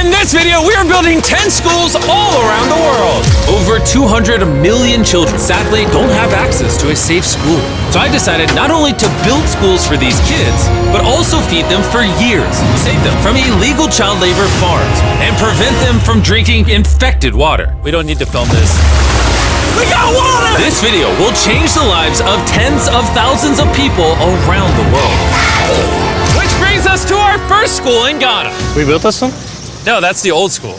In this video, we are building 10 schools all around the world. Over 200 million children sadly don't have access to a safe school. So I decided not only to build schools for these kids, but also feed them for years, save them from illegal child labor farms, and prevent them from drinking infected water. We don't need to film this. We got water! This video will change the lives of tens of thousands of people around the world. Which brings us to our first school in Ghana. We built this one? No, that's the old school.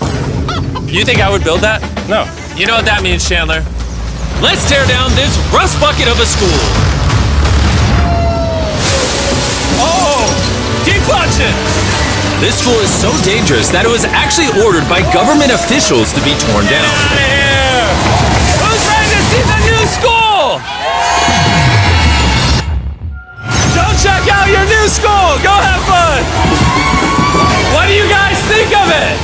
You think I would build that? No. You know what that means, Chandler? Let's tear down this rust bucket of a school. Oh, keep punching! This school is so dangerous that it was actually ordered by government officials to be torn down. Get out of here! Who's ready to see the new school? Go check out your new school! Go have fun! What do you guys think of it?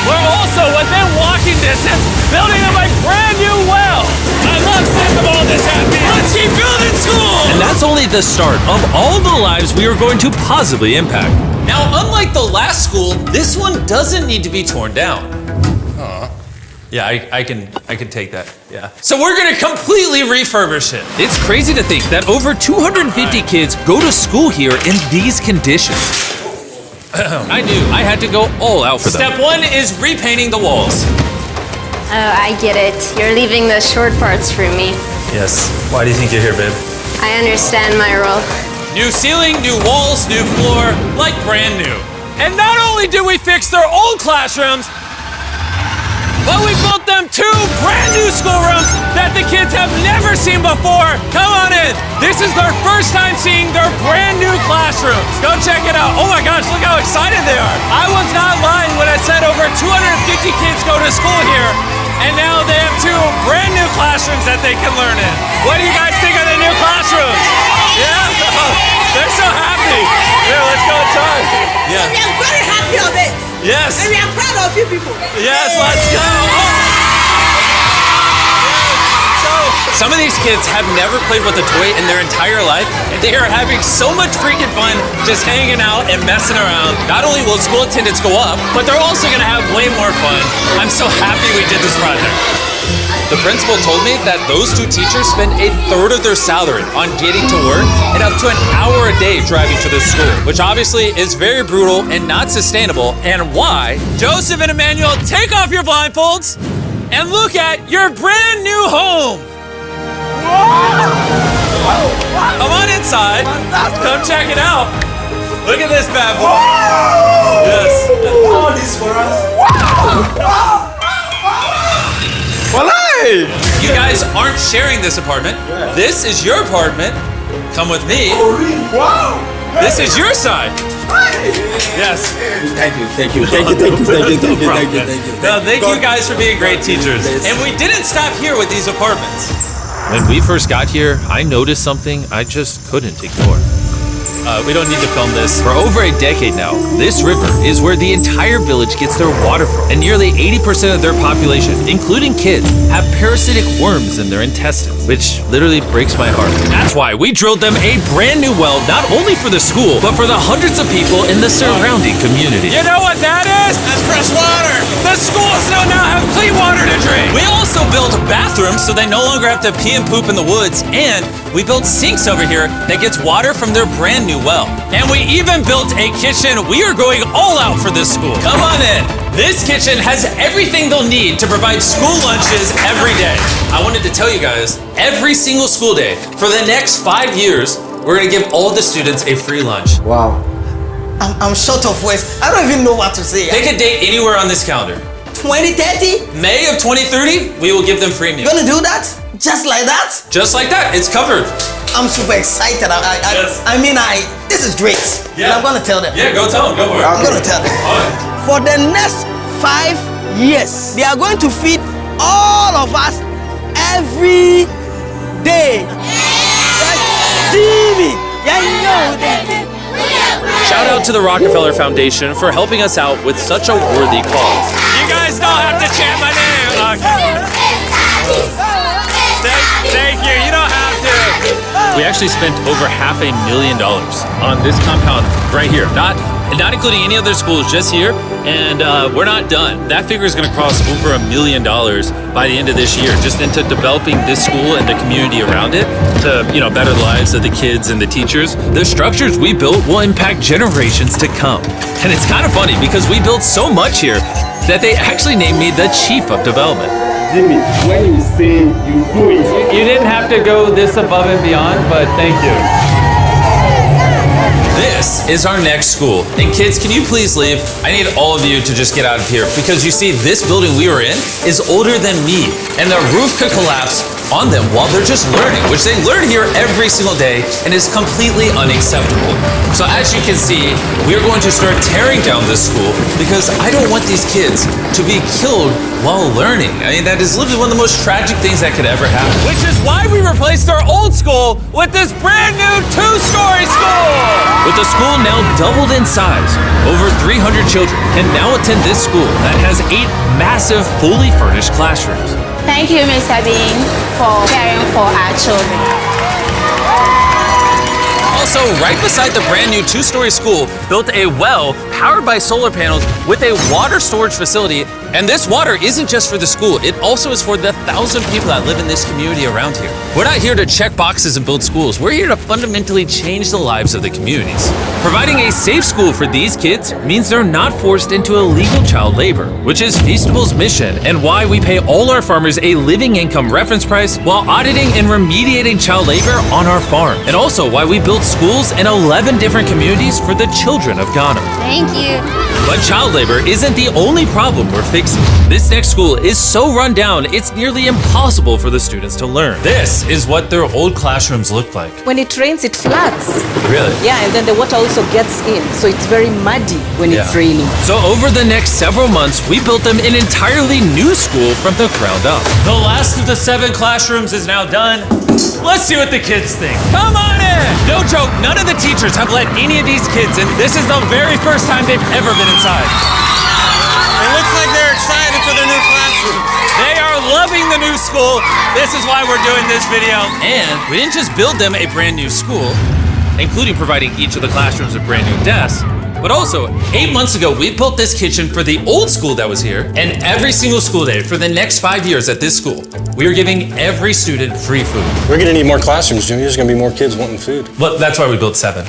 We're also within walking distance building them a brand new well. I love seeing them all this happy. Let's keep building schools! And that's only the start of all the lives we are going to positively impact. Now, unlike the last school, this one doesn't need to be torn down. Yeah, I can take that, yeah. So we're gonna completely refurbish it. It's crazy to think that over 250 kids go to school here in these conditions. I knew I had to go all out for them. Step one is repainting the walls. Oh, I get it. You're leaving the short parts for me. Yes, why do you think you're here, babe? I understand my role. New ceiling, new walls, new floor, like brand new. And not only did we fix their old classrooms, but we built them 2 brand new schoolrooms that the kids have never seen before. Come on in. This is their first time seeing their brand new classrooms. Go check it out. Oh my gosh, look how excited they are. I was not lying when I said over 250 kids go to school here, and now they have 2 brand new classrooms that they can learn in. What do you guys think of the new classrooms? Yeah, they're so happy. Here, let's go inside. Yeah. We are very happy of it. Yes. And we are proud of you people. Yes, let's go. So, some of these kids have never played with a toy in their entire life, and they are having so much freaking fun just hanging out and messing around. Not only will school attendance go up, but they're also gonna have way more fun. I'm so happy we did this project. The principal told me that those 2 teachers spend 1/3 of their salary on getting to work and up to an hour a day driving to the school, which obviously is very brutal and not sustainable, and why. Joseph and Emmanuel, take off your blindfolds and look at your brand new home. Come on inside. Come check it out. Look at this bad boy. Yes. All this for us. You guys aren't sharing this apartment. This is your apartment. Come with me. Wow. This is your side. Yes. Thank you. Thank you guys for being great teachers. And we didn't stop here with these apartments. When we first got here, I noticed something I just couldn't ignore. We don't need to film this. For over a decade now, this river is where the entire village gets their water from. And nearly 80% of their population, including kids, have parasitic worms in their intestines, which literally breaks my heart. That's why we drilled them a brand new well, not only for the school, but for the hundreds of people in the surrounding community. You know what that is? That's fresh water. The schools now have clean water to drink. We also built bathrooms so they no longer have to pee and poop in the woods, and we built sinks over here that gets water from their brand new well. And we even built a kitchen. We are going all out for this school. Come on in. This kitchen has everything they'll need to provide school lunches every day. I wanted to tell you guys, every single school day for the next 5 years, we're gonna give all the students a free lunch. Wow. I'm short of words. I don't even know what to say. Pick a date anywhere on this calendar. 2030? May of 2030, we will give them free meals. You gonna do that? Just like that? Just like that, it's covered. I'm super excited. Yes. This is great. Yeah. And I'm gonna tell them. Yeah, go tell them, go for it. I'm gonna tell them. For the next 5 years, they are going to feed all of us every day. Jimmy, yeah, you know that. Shout out to the Rockefeller Foundation for helping us out with such a worthy cause. You guys don't have to chant my name. Thank you. You don't have to. We actually spent over $500,000 on this compound right here. Not and not including any other schools, just here. And we're not done. That figure is going to cross over $1 million by the end of this year, just into developing this school and the community around it to, better the lives of the kids and the teachers. The structures we built will impact generations to come. And it's kind of funny because we built so much here that they actually named me the Chief of Development. Jimmy, when you say you do it. You didn't have to go this above and beyond, but thank you. This is our next school. And kids, can you please leave? I need all of you to just get out of here because you see, this building we were in is older than me, and the roof could collapse on them while they're just learning, which they learn here every single day and is completely unacceptable. So as you can see, we are going to start tearing down this school because I don't want these kids to be killed while learning. I mean, that is literally one of the most tragic things that could ever happen. Which is why we replaced our old school with this brand new 2-story school! With the school now doubled in size, over 300 children can now attend this school that has 8 massive, fully furnished classrooms. Thank you, Mr. Bean, for caring for our children. Also, right beside the brand new 2-story school, built a well powered by solar panels with a water storage facility. And this water isn't just for the school, it also is for the 1,000 people that live in this community around here. We're not here to check boxes and build schools. We're here to fundamentally change the lives of the communities. Providing a safe school for these kids means they're not forced into illegal child labor, which is Feastable's mission and why we pay all our farmers a living income reference price while auditing and remediating child labor on our farm. And also why we build schools in 11 different communities for the children of Ghana. Thank you. But child labor isn't the only problem we're fixing. This next school is so run down, it's nearly impossible for the students to learn. This is what their old classrooms look like. When it rains, it floods. Really? Yeah, and then the water also gets in, so it's very muddy when it's raining. So over the next several months, we built them an entirely new school from the ground up. The last of the 7 classrooms is now done. Let's see what the kids think. Come on in! No joke, none of the teachers have let any of these kids in. This is the very first time they've ever been inside. It looks like they're excited for their new classroom. They are loving the new school. This is why we're doing this video. And we didn't just build them a brand new school, including providing each of the classrooms with brand new desks, but also 8 months ago, we built this kitchen for the old school that was here. And every single school day for the next 5 years at this school, we are giving every student free food. We're gonna need more classrooms, Jimmy. There's gonna be more kids wanting food. Well, that's why we built 7.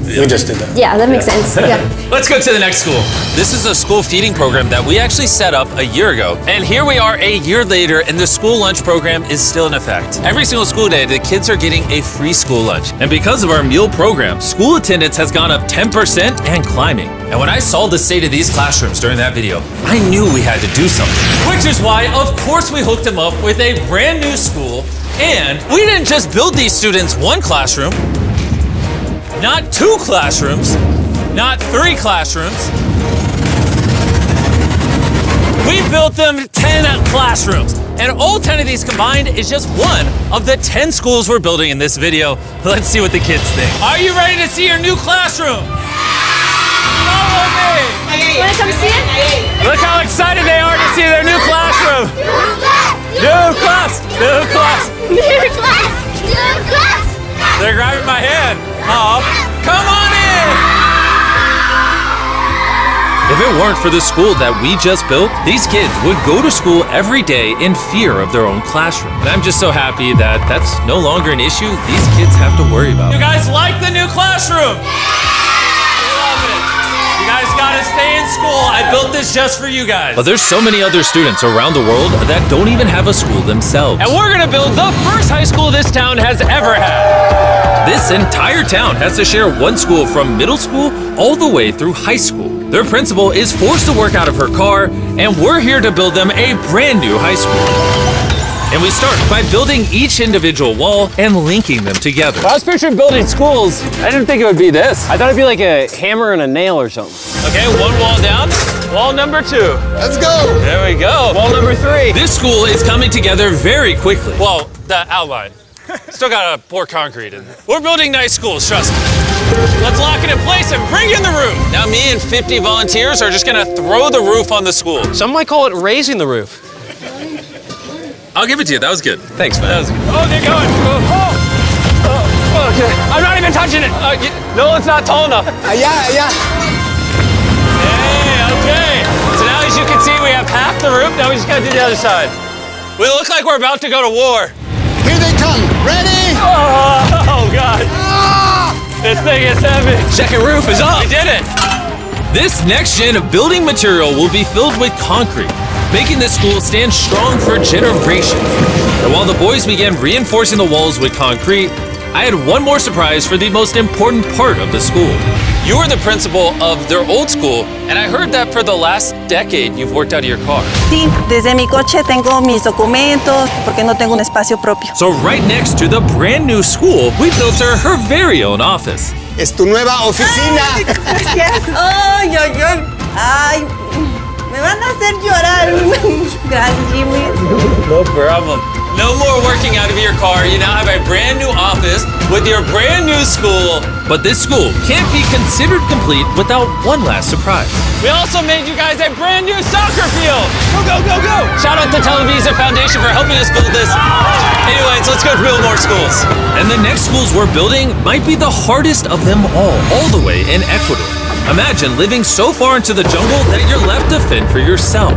We just did that. Yeah, that makes sense. Yeah. Let's go to the next school. This is a school feeding program that we actually set up a year ago. And here we are a year later, and the school lunch program is still in effect. Every single school day, the kids are getting a free school lunch. And because of our meal program, school attendance has gone up 10% and climbing. And when I saw the state of these classrooms during that video, I knew we had to do something. Which is why, of course, we hooked them up with a brand new school. And we didn't just build these students 1 classroom, not 2 classrooms, not 3 classrooms. We built them 10 classrooms. And all 10 of these combined is just one of the 10 schools we're building in this video. Let's see what the kids think. Are you ready to see your new classroom? Follow me. Wanna come see it? Look how excited they are to see their new classroom. New class, new class. New class! New class! They're grabbing my hand. Oh, come on in! If it weren't for the school that we just built, these kids would go to school every day in fear of their own classroom. And I'm just so happy that that's no longer an issue these kids have to worry about. You guys like the new classroom? Love it. You guys gotta stay in school. I built this just for you guys. But there's so many other students around the world that don't even have a school themselves. And we're gonna build the first high school this town has ever had. This entire town has to share one school from middle school all the way through high school. Their principal is forced to work out of her car, and we're here to build them a brand new high school. And we start by building each individual wall and linking them together. When I was picturing building schools, I didn't think it would be this. I thought it'd be like a hammer and a nail or something. Okay, 1 wall down. Wall number 2. Let's go. There we go. Wall number 3. This school is coming together very quickly. Well, the outline. Still gotta pour concrete in. We're building nice schools, trust me. Let's lock it in place and bring in the roof. Now me and 50 volunteers are just gonna throw the roof on the school. Some might call it raising the roof. I'll give it to you, that was good. Thanks, man. That was good. Oh, they're going. Oh, okay. I'm not even touching it. No, it's not tall enough. Yeah. Now we just gotta do the other side. We look like we're about to go to war. Here they come. Ready? Oh God. This thing is heavy. Second roof is up. We did it. This next gen of building material will be filled with concrete, making this school stand strong for generations. And while the boys began reinforcing the walls with concrete, I had one more surprise for the most important part of the school. You were the principal of their old school, and I heard that for the last decade you've worked out of your car. Sí, desde mi coche tengo mis documentos porque no tengo un espacio propio. So right next to the brand new school, we built her very own office. Es tu nueva oficina. Gracias. Ay, ay, ay. Ay, me van a hacer llorar. Gracias, Jimmy. No problem. No more working out of your car. You now have a brand new office with your brand new school. But this school can't be considered complete without one last surprise. We also made you guys a brand new soccer field. Go, go, go, go. Shout out to Televisa Foundation for helping us build this. Anyways, let's go build more schools. And the next schools we're building might be the hardest of them all the way in Ecuador. Imagine living so far into the jungle that you're left to fend for yourself.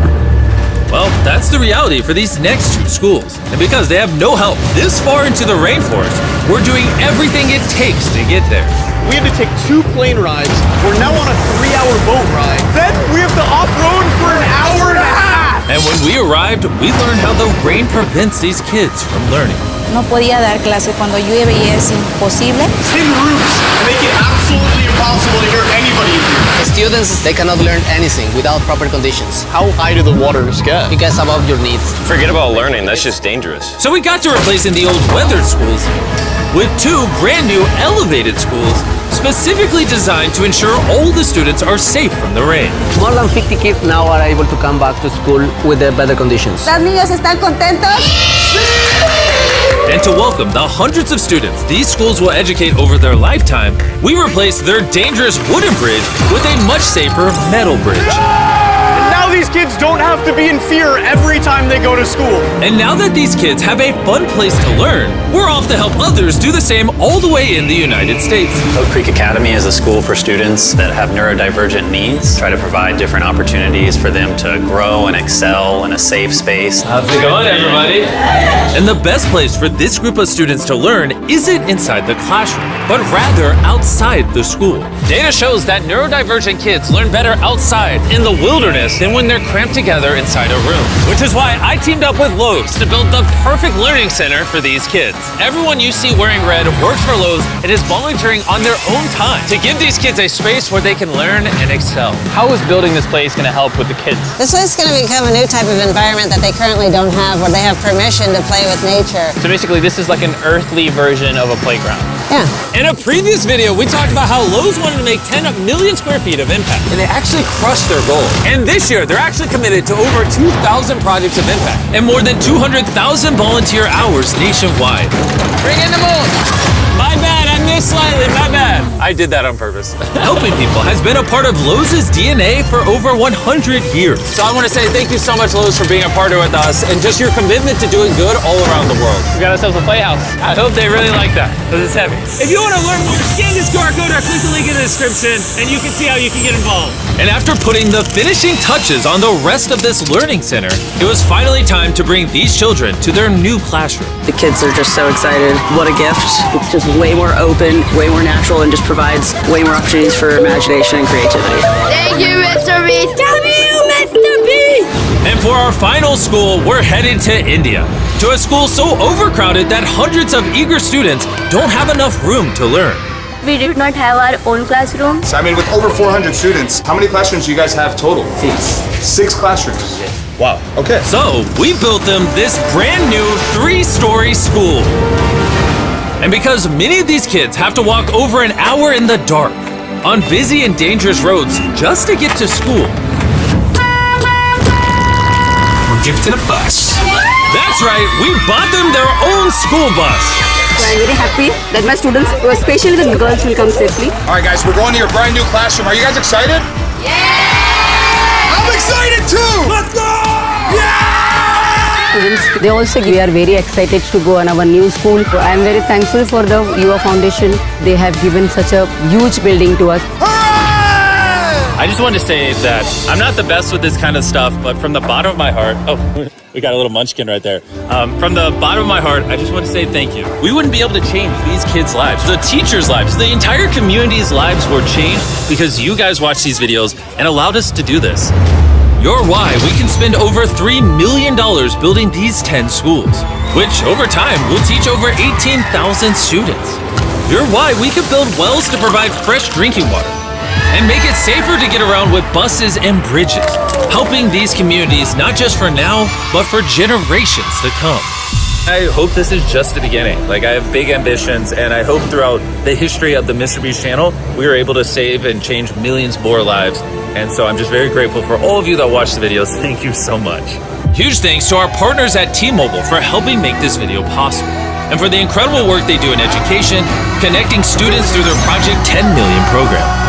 Well, that's the reality for these next two schools. And because they have no help this far into the rainforest, we're doing everything it takes to get there. We had to take 2 plane rides. We're now on a 3-hour boat ride. Then we have to off-road for an hour and a half. And when we arrived, we learned how the rain prevents these kids from learning. No podía dar clase cuando llueve y es imposible. Tin roofs make it absolutely impossible to hear anybody in here. Students, they cannot learn anything without proper conditions. How high do the waters get? It gets above your needs. Forget about learning. That's just dangerous. So we got to replacing the old weathered schools with 2 brand new elevated schools specifically designed to ensure all the students are safe from the rain. More than 50 kids now are able to come back to school with better conditions. ¿Los niños están contentos? And to welcome the hundreds of students these schools will educate over their lifetime, we replaced their dangerous wooden bridge with a much safer metal bridge. And now these kids don't have to be in fear every time they go to school. And now that these kids have a fun place to learn, we're off to help others do the same all the way in the United States. Oak Creek Academy is a school for students that have neurodivergent needs. Try to provide different opportunities for them to grow and excel in a safe space. How's it going, everybody? And the best place for this group of students to learn isn't inside the classroom, but rather outside the school. Data shows that neurodivergent kids learn better outside in the wilderness than when they're cramped together inside a room. Which is why I teamed up with Lowe's to build the perfect learning center for these kids. Everyone you see wearing red works for Lowe's and is volunteering on their own time to give these kids a space where they can learn and excel. How is building this place going to help with the kids? This is going to become a new type of environment that they currently don't have, where they have permission to play with nature. So basically, this is like an earthly version of a playground. Yeah. In a previous video, we talked about how Lowe's wanted to make 10 million square feet of impact, and they actually crushed their goal. And this year, they're actually committed to over 2,000 projects of impact and more than 200,000 volunteer hours nationwide. Bring in the moon! My bad, I missed slightly, my bad. I did that on purpose. Helping people has been a part of Lowe's DNA for over 100 years. So I want to say thank you so much, Lowe's, for being a partner with us and just your commitment to doing good all around the world. We got ourselves a playhouse. I hope they really like that, because it's heavy. If you want to learn more, scan this QR code or click the link in the description, and you can see how you can get involved. And after putting the finishing touches on the rest of this learning center, it was finally time to bring these children to their new classroom. The kids are just so excited. What a gift. It's just way more open, way more natural, and just provides way more opportunities for imagination and creativity. Thank you, Mr. Beast. Thank you, Mr. Beast. And for our final school, we're headed to India, to a school so overcrowded that hundreds of eager students don't have enough room to learn. We did not have our own classroom. So I mean, with over 400 students, how many classrooms do you guys have total? 6 classrooms. Wow, okay. So we built them this brand new 3-story school. And because many of these kids have to walk over an hour in the dark on busy and dangerous roads just to get to school. We're gifted a bus. That's right, we bought them their own school bus. So I'm very happy that my students, especially the girls, will come safely. All right, guys, we're going to your brand new classroom. Are you guys excited? Yeah! I'm excited too! Let's go! Students, they also are very excited to go on our new school. So I'm very thankful for the UA Foundation. They have given such a huge building to us. Hooray! I just wanted to say that I'm not the best with this kind of stuff, but from the bottom of my heart, oh, we got a little munchkin right there. From the bottom of my heart, I just want to say thank you. We wouldn't be able to change these kids' lives, the teachers' lives, the entire community's lives were changed because you guys watched these videos and allowed us to do this. You're why we can spend over $3 million building these 10 schools, which over time will teach over 18,000 students. You're why we could build wells to provide fresh drinking water and make it safer to get around with buses and bridges, helping these communities not just for now, but for generations to come. I hope this is just the beginning. Like, I have big ambitions, and I hope throughout the history of the Mr. Beast channel, we were able to save and change millions more lives. And so I'm just very grateful for all of you that watch the videos. Thank you so much. Huge thanks to our partners at T-Mobile for helping make this video possible, and for the incredible work they do in education, connecting students through their Project 10 Million program.